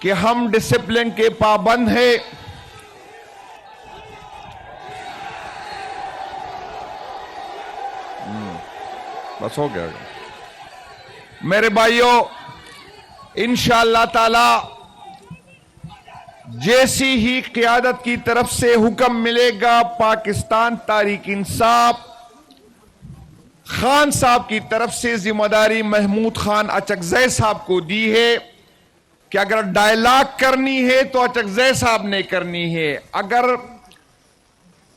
کہ ہم ڈسپلن کے پابند ہیں. بس ہو گیا میرے بھائیوں. انشاءاللہ تعالی جیسی ہی قیادت کی طرف سے حکم ملے گا، پاکستان تحریک انصاف خان صاحب کی طرف سے ذمہ داری محمود خان اچکزئی صاحب کو دی ہے کہ اگر ڈائلاگ کرنی ہے تو اچکزئی صاحب نے کرنی ہے، اگر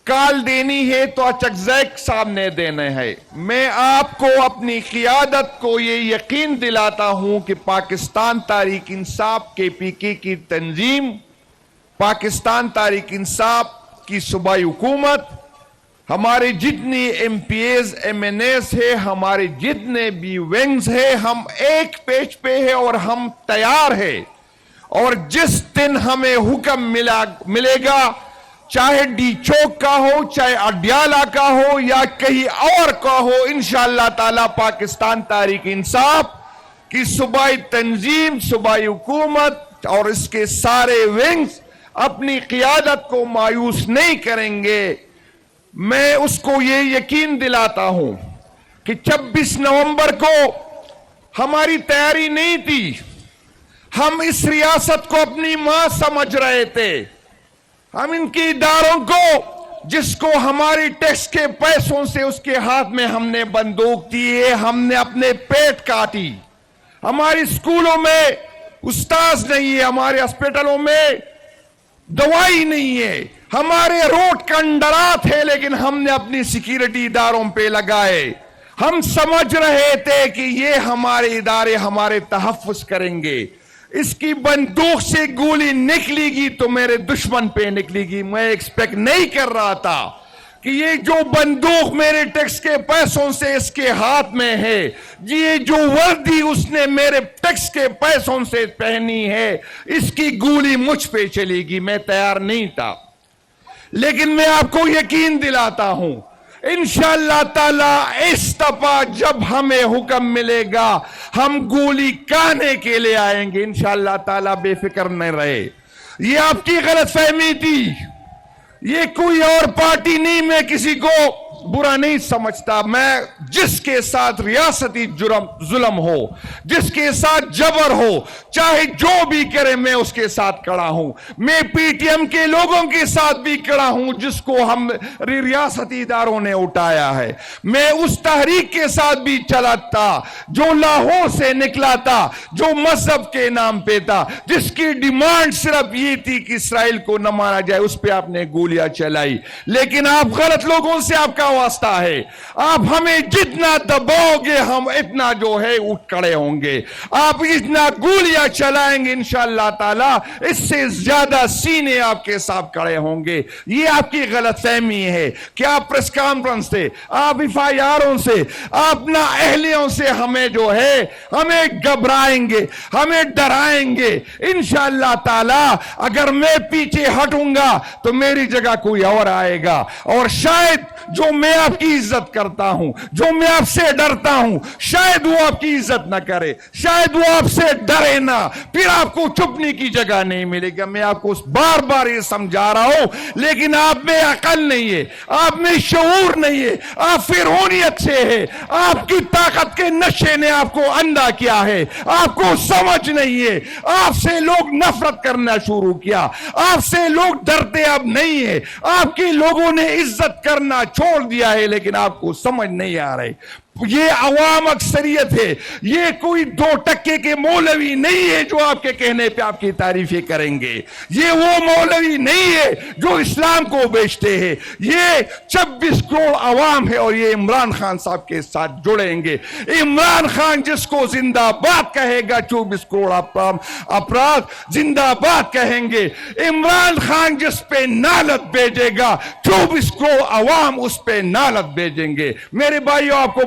کال دینی ہے تو اچکزئی صاحب نے دینا ہے. میں آپ کو اپنی قیادت کو یہ یقین دلاتا ہوں کہ پاکستان تحریک انصاف کے پی کے کی تنظیم، پاکستان تحریک انصاف کی صوبائی حکومت، ہمارے جتنی M P As M N As ہے، ہمارے جتنے بھی ونگز ہیں، ہم ایک پیج پہ ہیں اور ہم تیار ہیں. اور جس دن ہمیں حکم ملے گا، چاہے ڈی چوک کا ہو، چاہے اڈیالہ کا ہو یا کہیں اور کا ہو، انشاءاللہ تعالی پاکستان تحریک انصاف کی صوبائی تنظیم، صوبائی حکومت اور اس کے سارے ونگز اپنی قیادت کو مایوس نہیں کریں گے. میں اس کو یہ یقین دلاتا ہوں کہ 26 نومبر کو ہماری تیاری نہیں تھی. ہم اس ریاست کو اپنی ماں سمجھ رہے تھے. ہم ان کی اداروں کو، جس کو ہماری ٹیکس کے پیسوں سے اس کے ہاتھ میں ہم نے بندوق دی ہے، ہم نے اپنے پیٹ کاٹی. ہماری اسکولوں میں استاذ نہیں ہے، ہمارے ہسپتالوں میں دوائی نہیں ہے، ہمارے روڈ کنڈرات ہے، لیکن ہم نے اپنی سیکیورٹی اداروں پہ لگائے. ہم سمجھ رہے تھے کہ یہ ہمارے ادارے ہمارے تحفظ کریں گے. اس کی بندوق سے گولی نکلے گی تو میرے دشمن پہ نکلے گی. میں ایکسپیکٹ نہیں کر رہا تھا کہ یہ جو بندوق میرے ٹیکس کے پیسوں سے اس کے ہاتھ میں ہے، یہ جو وردی اس نے میرے ٹیکس کے پیسوں سے پہنی ہے، اس کی گولی مجھ پہ چلے گی. میں تیار نہیں تھا، لیکن میں آپ کو یقین دلاتا ہوں انشاءاللہ تعالی اس دفعہ جب ہمیں حکم ملے گا، ہم گولی کھانے کے لیے آئیں گے. انشاءاللہ تعالی بے فکر نہ رہے. یہ آپ کی غلط فہمی تھی، یہ کوئی اور پارٹی نہیں. میں کسی کو برا نہیں سمجھتا. میں جس کے ساتھ ریاستی ظلم ہو، جس کے ساتھ جبر ہو، چاہے جو بھی کرے، میں اس کے ساتھ کھڑا ہوں. میں پی ٹی ایم کے لوگوں کے ساتھ بھی کھڑا ہوں جس کو ہم ریاستی اداروں نے اٹھایا ہے. میں اس تحریک کے ساتھ بھی چلا تھا جو لاہور سے نکلا تھا، جو مذہب کے نام پہ تھا، جس کی ڈیمانڈ صرف یہ تھی کہ اسرائیل کو نہ مارا جائے. اس پہ آپ نے گولیاں چلائی. لیکن آپ غلط لوگوں سے آپ کا واسطہ ہے. آپ ہمیں جتنا دباؤ گے، ہم اتنا جو ہے اٹھ کھڑے ہوں گے. آپ اتنا گولیاں چلائیں گے، انشاءاللہ تعالی اس سے زیادہ سینے آپ کے ساتھ کھڑے ہوں گے. یہ آپ کی غلط فہمی ہے کہ آپ پریس کانفرنس سے، آپ ایف آئی آروں سے، اپنا اہلیوں سے ہمیں جو ہے ہمیں گھبرائیں گے، ہمیں ڈرائیں گے. انشاءاللہ تعالی اگر میں پیچھے ہٹوں گا تو میری جگہ کوئی اور آئے گا. اور شاید جو میں آپ کی عزت کرتا ہوں، جو میں آپ سے ڈرتا ہوں، شاید وہ آپ کی عزت نہ کرے، شاید وہ آپ سے ڈرے نہ، پھر آپ کو چھپنے کی جگہ نہیں ملے گا. میں آپ کو بار بار یہ سمجھا رہا ہوں، لیکن آپ میں عقل نہیں ہے، آپ میں شعور نہیں ہے، آپ فرعونیت سے ہے. آپ کی طاقت کے نشے نے آپ کو اندھا کیا ہے، آپ کو سمجھ نہیں ہے. آپ سے لوگ نفرت کرنا شروع کیا، آپ سے لوگ ڈرتے اب نہیں ہے. آپ کے لوگوں نے عزت کرنا چھوڑ دیا ہے، لیکن آپ کو سمجھ نہیں آ رہے. یہ عوام اکثریت ہے، یہ کوئی 2% کے مولوی نہیں ہے جو آپ کے کہنے پہ آپ کی تعریفیں کریں گے. یہ وہ مولوی نہیں ہے جو اسلام کو بیچتے ہیں. یہ 26 کروڑ عوام ہے اور یہ عمران خان صاحب کے ساتھ جڑیں گے. عمران خان جس کو زندہ باد کہے گا، 24 کروڑ افراد زندہ باد کہیں گے. عمران خان جس پہ نالت بھیجے گا، 24 کروڑ عوام اس پہ نالت بھیجیں گے. میرے بھائیوں، آپ کو